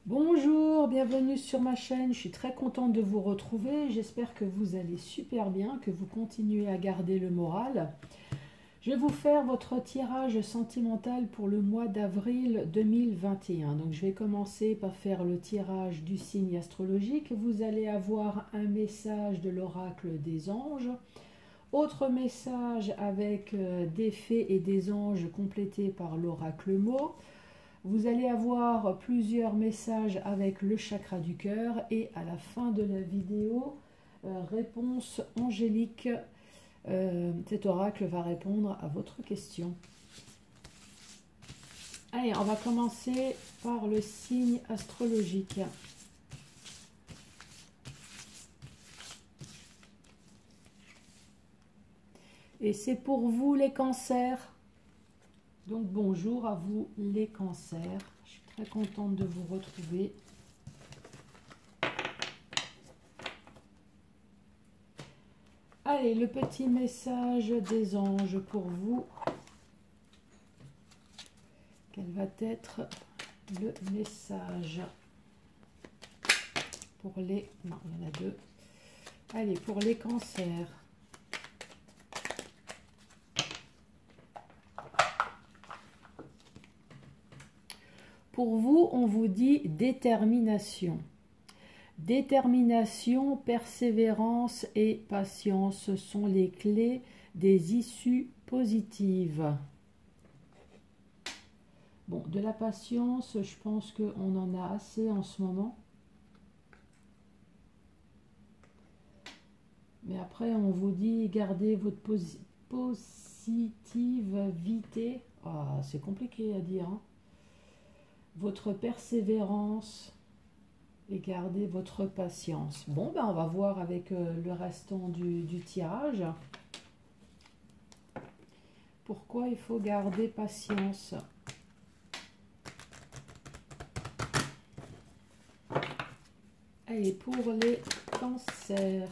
Bonjour, bienvenue sur ma chaîne, je suis très contente de vous retrouver, j'espère que vous allez super bien, que vous continuez à garder le moral. Je vais vous faire votre tirage sentimental pour le mois d'avril 2021. Donc je vais commencer par faire le tirage du signe astrologique. Vous allez avoir un message de l'oracle des anges, autre message avec des fées et des anges complétés par l'oracle mot. Vous allez avoir plusieurs messages avec le chakra du cœur et à la fin de la vidéo, réponse angélique. Cet oracle va répondre à votre question. Allez, on va commencer par le signe astrologique. Et c'est pour vous les cancers. Donc bonjour à vous les cancers. Je suis très contente de vous retrouver. Allez, le petit message des anges pour vous. Quel va être le message pour les... Non, il y en a deux. Allez, pour les cancers. Pour vous, on vous dit détermination. Détermination, persévérance et patience sont les clés des issues positives. Bon, de la patience, je pense qu'on en a assez en ce moment. Mais après, on vous dit gardez votre positivité. Ah, c'est compliqué à dire, hein. Votre persévérance et gardez votre patience. Bon, ben on va voir avec le restant du tirage. Pourquoi il faut garder patience? Allez, pour les cancers.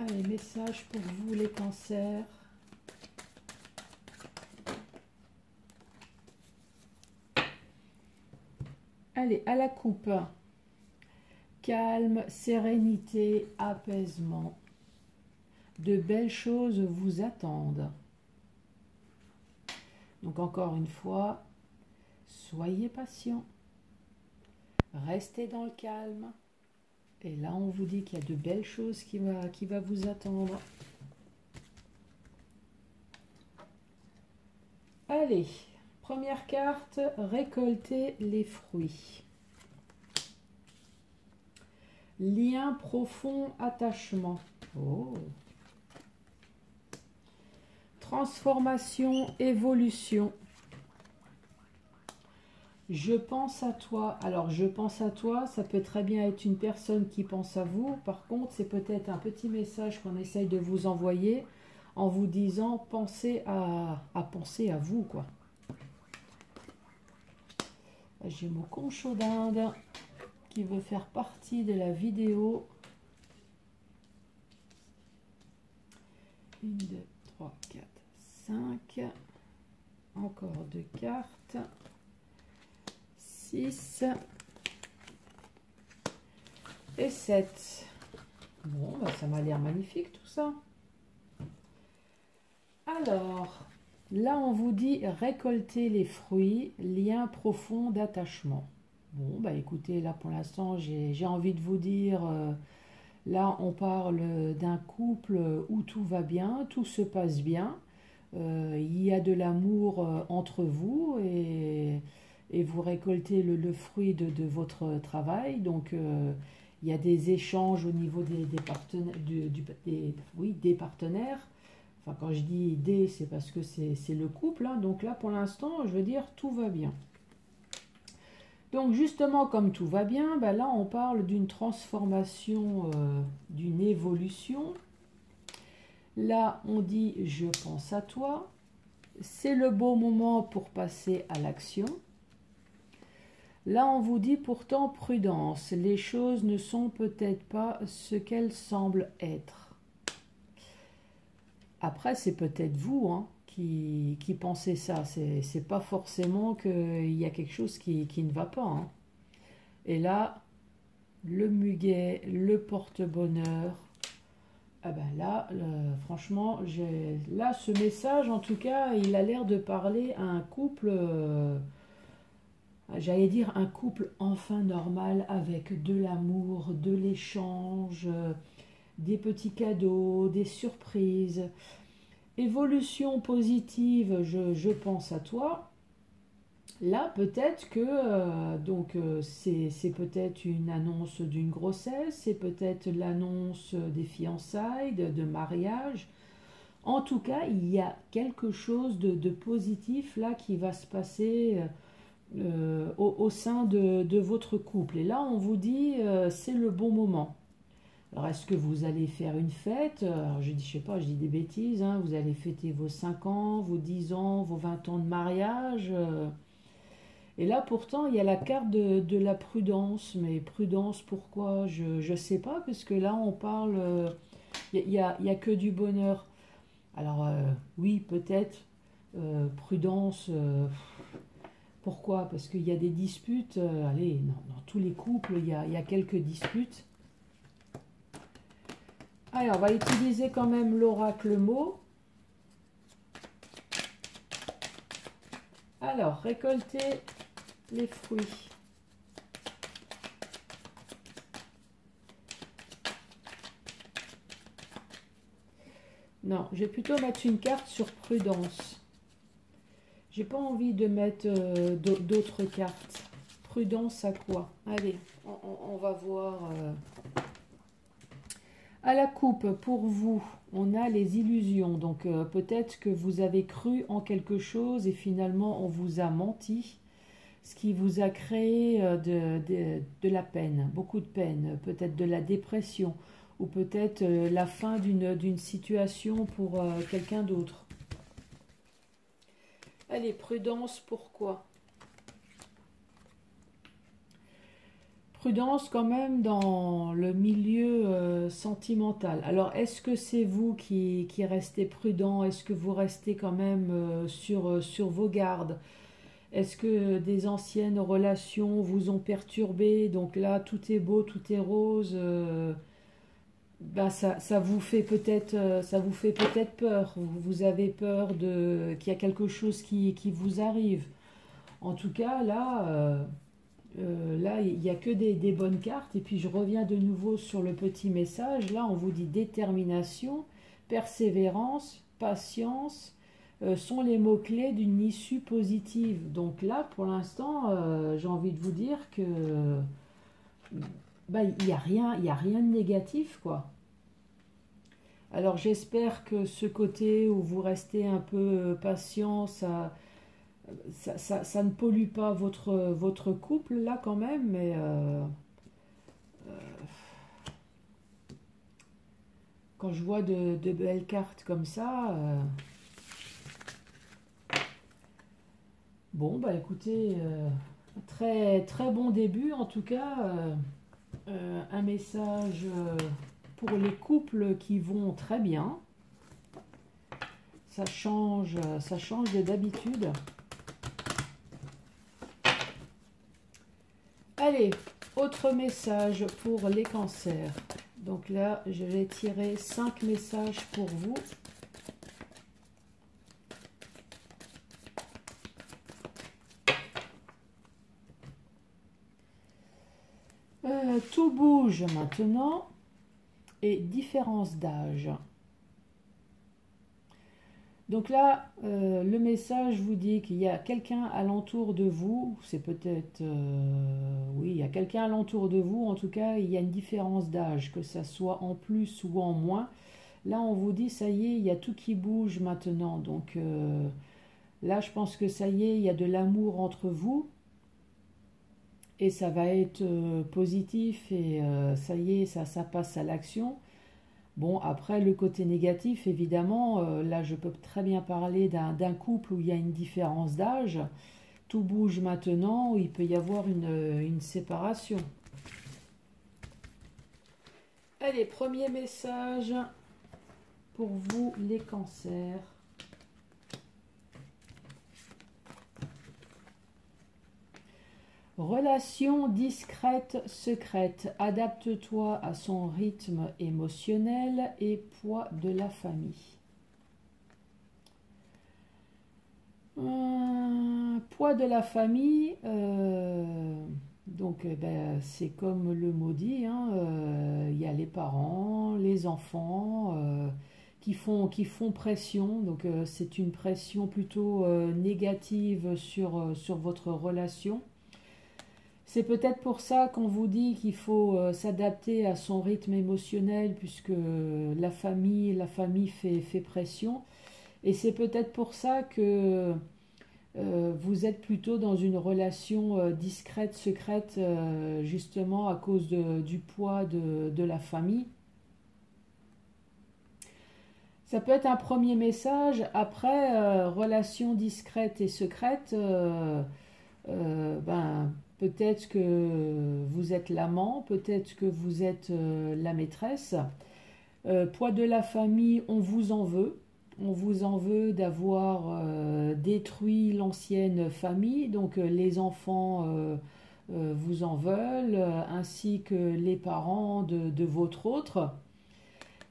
Allez, message pour vous les cancers. Allez, à la coupe. Calme, sérénité, apaisement. De belles choses vous attendent. Donc encore une fois, soyez patient. Restez dans le calme. Et là, on vous dit qu'il y a de belles choses qui va vous attendre. Allez, première carte, récolter les fruits. Lien profond, attachement. Oh. Transformation, évolution. Je pense à toi. Alors, je pense à toi, ça peut très bien être une personne qui pense à vous. Par contre, c'est peut-être un petit message qu'on essaye de vous envoyer en vous disant pensez à penser à vous, quoi. J'ai mon concho d'Inde qui veut faire partie de la vidéo. 1, 2, 3, 4, 5. Encore 2 cartes. 6 et 7. Bon, bah, ça m'a l'air magnifique tout ça. Alors, là on vous dit récolter les fruits, lien profond d'attachement. Bon, bah écoutez, là pour l'instant j'ai envie de vous dire, là on parle d'un couple où tout va bien, tout se passe bien. Il y a de l'amour entre vous et vous récoltez le fruit de votre travail. Donc, il y a des échanges au niveau des partenaires, des partenaires. Enfin, quand je dis des, c'est parce que c'est le couple, hein. Donc là, pour l'instant, je veux dire, tout va bien. Donc, justement, comme tout va bien, ben là, on parle d'une transformation, d'une évolution. Là, on dit « je pense à toi ». C'est le beau moment pour passer à l'action. Là, on vous dit pourtant prudence. Les choses ne sont peut-être pas ce qu'elles semblent être. Après, c'est peut-être vous hein, qui pensez ça. C'est pas forcément qu'il y a quelque chose qui ne va pas. Hein. Et là, le muguet, le porte-bonheur. Ah ben là, franchement, là, ce message, en tout cas, il a l'air de parler à un couple, j'allais dire un couple enfin normal, avec de l'amour, de l'échange, des petits cadeaux, des surprises. Évolution positive, je pense à toi. Là, peut-être que c'est peut-être une annonce d'une grossesse, c'est peut-être l'annonce des fiançailles, de mariage. En tout cas, il y a quelque chose de positif là qui va se passer au sein de votre couple. Et là, on vous dit c'est le bon moment. Alors, est-ce que vous allez faire une fête? Alors, je dis, je sais pas, je dis des bêtises, hein, vous allez fêter vos 5 ans, vos 10 ans, vos 20 ans de mariage. Et là, pourtant, il y a la carte de la prudence. Mais prudence, pourquoi? Je ne sais pas, parce que là, on parle... il y a que du bonheur. Alors, oui, peut-être. Prudence, pourquoi? Parce qu'il y a des disputes. Allez, dans tous les couples, il y a quelques disputes. Allez, on va utiliser quand même l'oracle mot. Alors, récolter les fruits. Non, je vais plutôt mettre une carte sur prudence. J'ai pas envie de mettre d'autres cartes. Prudence à quoi? Allez, on va voir. À la coupe, pour vous, on a les illusions. Donc peut-être que vous avez cru en quelque chose et finalement on vous a menti. Ce qui vous a créé de la peine, beaucoup de peine, peut-être de la dépression ou peut-être la fin d'une situation pour quelqu'un d'autre. Allez, prudence, pourquoi? Prudence quand même dans le milieu sentimental. Alors, est-ce que c'est vous qui restez prudent? Est-ce que vous restez quand même sur vos gardes? Est-ce que des anciennes relations vous ont perturbé? Donc là, tout est beau, tout est rose. Ben ça ça vous fait peut-être peur. Vous avez peur qu'il y a quelque chose qui vous arrive. En tout cas, là, il n'y a que des bonnes cartes. Et puis je reviens de nouveau sur le petit message. Là, on vous dit détermination, persévérance, patience sont les mots-clés d'une issue positive. Donc là, pour l'instant, j'ai envie de vous dire que bah, il y a rien de négatif, quoi. Alors j'espère que ce côté où vous restez un peu patient, ça ne pollue pas votre couple là quand même, mais quand je vois de belles cartes comme ça, bon bah écoutez, très très bon début en tout cas, un message pour les couples qui vont très bien. Ça change de d'habitude. Allez, autre message pour les cancers. Donc là, je vais tirer 5 messages pour vous. Tout bouge maintenant et différence d'âge. Donc là, le message vous dit qu'il y a quelqu'un alentour de vous, c'est peut-être, oui, il y a quelqu'un alentour de vous, en tout cas, il y a une différence d'âge, que ça soit en plus ou en moins. Là, on vous dit, ça y est, il y a tout qui bouge maintenant. Donc là, je pense que ça y est, il y a de l'amour entre vous. Et ça va être positif et ça y est, ça passe à l'action. Bon, après, le côté négatif, évidemment, là, je peux très bien parler d'un couple où il y a une différence d'âge. tout bouge maintenant, ou il peut y avoir une séparation. Allez, premier message pour vous les cancers. Relation discrète, secrète. Adapte-toi à son rythme émotionnel et poids de la famille. Poids de la famille, donc c'est comme le mot dit, hein, y a les parents, les enfants qui font pression. Donc c'est une pression plutôt négative sur votre relation. C'est peut-être pour ça qu'on vous dit qu'il faut s'adapter à son rythme émotionnel, puisque la famille fait pression. Et c'est peut-être pour ça que vous êtes plutôt dans une relation discrète, secrète, justement à cause du poids de la famille. Ça peut être un premier message. Après, relation discrète et secrète, peut-être que vous êtes l'amant, peut-être que vous êtes la maîtresse. Poids de la famille, on vous en veut. On vous en veut d'avoir détruit l'ancienne famille, donc les enfants vous en veulent, ainsi que les parents de votre autre.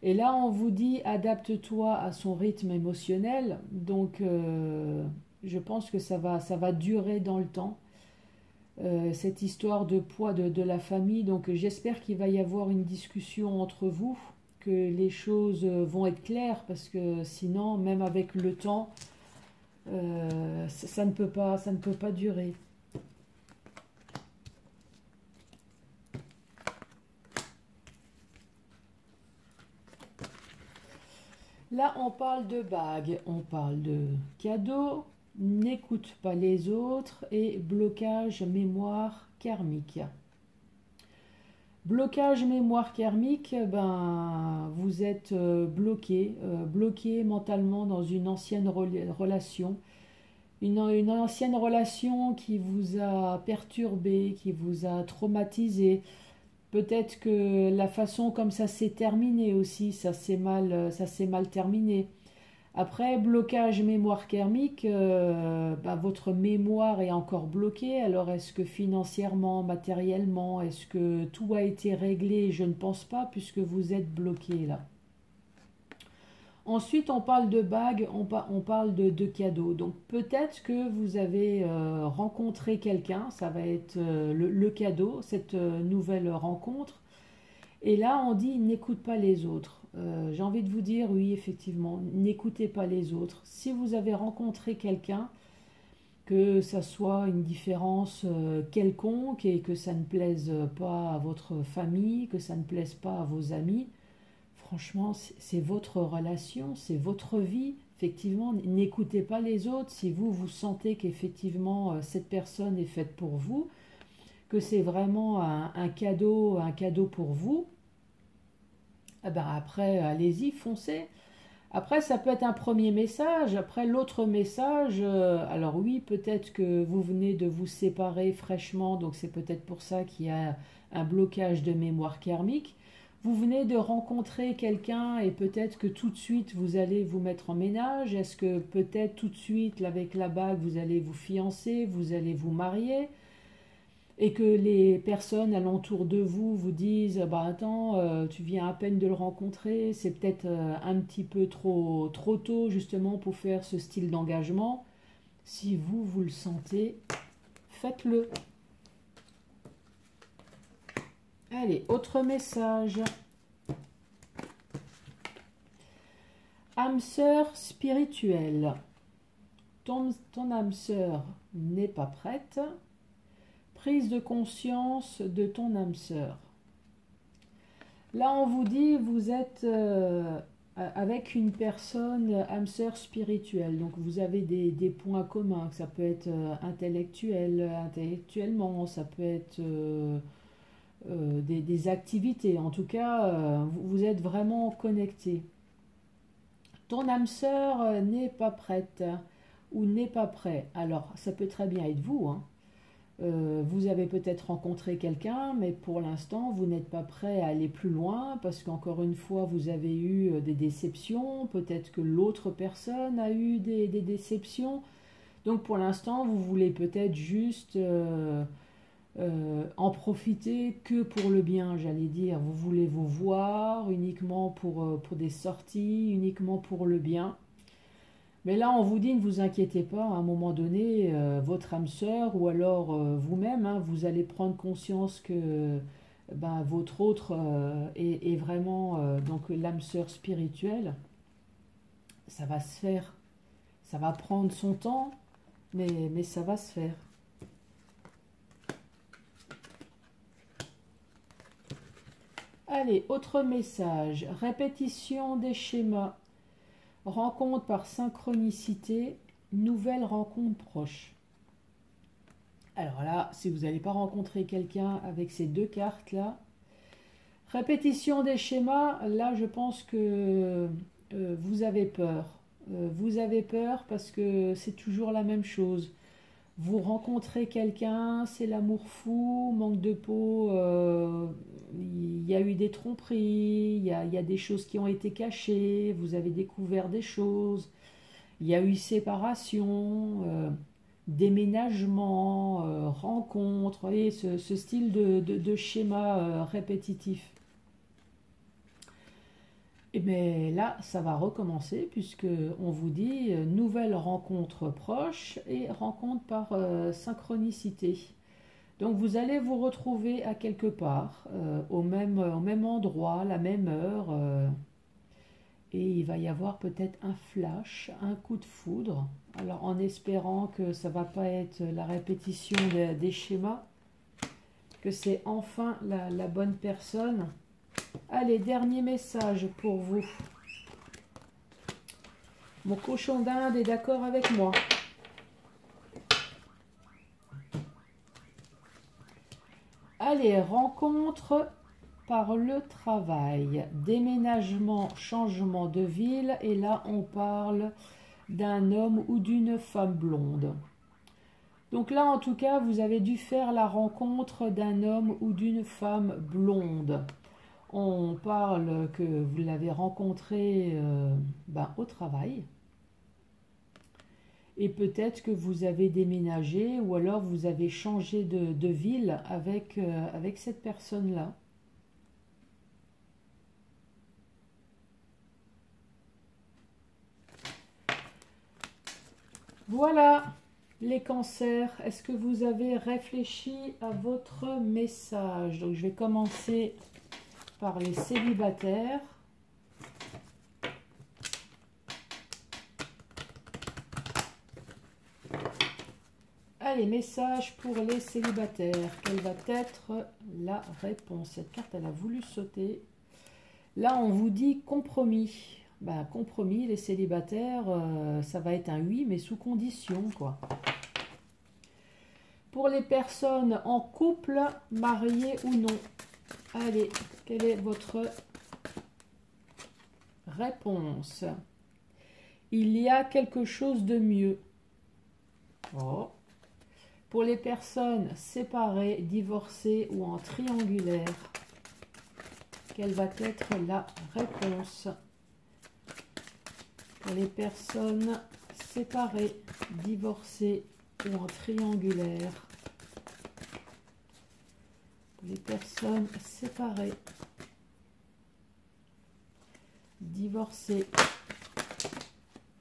Et là, on vous dit adapte-toi à son rythme émotionnel, donc je pense que ça va durer dans le temps. Cette histoire de poids de la famille, donc j'espère qu'il va y avoir une discussion entre vous, que les choses vont être claires, parce que sinon, même avec le temps, ça ne peut pas durer. Là, on parle de bagues, on parle de cadeaux, n'écoute pas les autres et blocage mémoire karmique. Blocage mémoire karmique, vous êtes bloqué mentalement dans une ancienne relation. Une ancienne relation qui vous a perturbé, qui vous a traumatisé. Peut-être que la façon comme ça s'est terminé aussi, ça s'est mal terminé. Après, blocage mémoire karmique, votre mémoire est encore bloquée. Alors, est-ce que financièrement, matériellement, est-ce que tout a été réglé? Je ne pense pas, puisque vous êtes bloqué là. Ensuite, on parle de bagues, on parle de cadeaux. Donc, peut-être que vous avez rencontré quelqu'un, ça va être le cadeau, cette nouvelle rencontre. Et là, on dit n'écoute pas les autres. J'ai envie de vous dire, oui, effectivement, n'écoutez pas les autres. Si vous avez rencontré quelqu'un, que ça soit une différence quelconque et que ça ne plaise pas à votre famille, que ça ne plaise pas à vos amis, franchement, c'est votre relation, c'est votre vie. Effectivement, n'écoutez pas les autres. Si vous sentez qu'effectivement cette personne est faite pour vous, que c'est vraiment un cadeau pour vous, après, allez-y, foncez. Après, ça peut être un premier message. Après, l'autre message, alors oui, peut-être que vous venez de vous séparer fraîchement, donc c'est peut-être pour ça qu'il y a un blocage de mémoire karmique. Vous venez de rencontrer quelqu'un et peut-être que tout de suite vous allez vous mettre en ménage. Est-ce que peut-être tout de suite, avec la bague, vous allez vous fiancer, vous allez vous marier? Et que les personnes alentour de vous vous disent attends, tu viens à peine de le rencontrer, c'est peut-être un petit peu trop tôt justement pour faire ce style d'engagement. Si vous le sentez, faites-le. Allez, autre message. Âme sœur spirituelle. Ton âme sœur n'est pas prête. Prise de conscience de ton âme sœur. Là, on vous dit, vous êtes avec une personne âme sœur spirituelle. Donc, vous avez des points communs. Ça peut être intellectuellement, ça peut être des activités. En tout cas, vous êtes vraiment connectés. Ton âme sœur n'est pas prête. ou n'est pas prêt. Alors, ça peut très bien être vous, hein. Vous avez peut-être rencontré quelqu'un, mais pour l'instant, vous n'êtes pas prêt à aller plus loin parce qu'encore une fois, vous avez eu des déceptions. Peut-être que l'autre personne a eu des déceptions. Donc pour l'instant, vous voulez peut-être juste en profiter que pour le bien, j'allais dire. Vous voulez vous voir uniquement pour des sorties, uniquement pour le bien. Mais là, on vous dit, ne vous inquiétez pas, à un moment donné, votre âme sœur ou alors vous-même, hein, vous allez prendre conscience que ben, votre autre est vraiment donc l'âme sœur spirituelle. Ça va se faire. Ça va prendre son temps, mais ça va se faire. Allez, autre message. Répétition des schémas. Rencontre par synchronicité, nouvelle rencontre proche. Alors là, si vous n'allez pas rencontrer quelqu'un avec ces deux cartes-là, répétition des schémas, là je pense que vous avez peur. Vous avez peur parce que c'est toujours la même chose. Vous rencontrez quelqu'un, c'est l'amour fou, manque de peau, il y a eu des tromperies, il y a des choses qui ont été cachées, vous avez découvert des choses, il y a eu séparation, déménagement, rencontre, vous voyez, ce style de schéma répétitif. Et bien là, ça va recommencer puisque on vous dit nouvelle rencontre proche et rencontre par synchronicité. Donc vous allez vous retrouver à quelque part, au même endroit, la même heure, et il va y avoir peut-être un flash, un coup de foudre. Alors en espérant que ça ne va pas être la répétition des schémas, que c'est enfin la bonne personne. Allez, dernier message pour vous. Mon cochon d'Inde est d'accord avec moi. Allez, rencontre par le travail, déménagement, changement de ville. Et là, on parle d'un homme ou d'une femme blonde. Donc là, en tout cas, vous avez dû faire la rencontre d'un homme ou d'une femme blonde. On parle que vous l'avez rencontré au travail. Et peut-être que vous avez déménagé ou alors vous avez changé de ville avec cette personne-là. Voilà les cancers. Est-ce que vous avez réfléchi à votre message? Donc je vais commencer par les célibataires. Allez, message pour les célibataires. Quelle va être la réponse? Cette carte, elle a voulu sauter. Là, on vous dit compromis. Ben, compromis, les célibataires, ça va être un oui, mais sous condition, quoi. Pour les personnes en couple, mariées ou non. Allez, quelle est votre réponse? Il y a quelque chose de mieux. Oh. Pour les personnes séparées, divorcées ou en triangulaire, quelle va être la réponse? Pour les personnes séparées, divorcées ou en triangulaire, pour les personnes séparées, divorcées.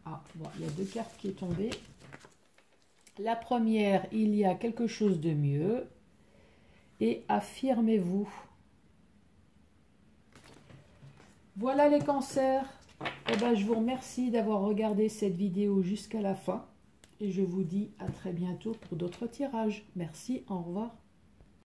Ah, bon, il y a deux cartes qui sont tombées. La première, il y a quelque chose de mieux. Et affirmez-vous. Voilà les cancers. Eh ben, je vous remercie d'avoir regardé cette vidéo jusqu'à la fin. Et je vous dis à très bientôt pour d'autres tirages. Merci, au revoir.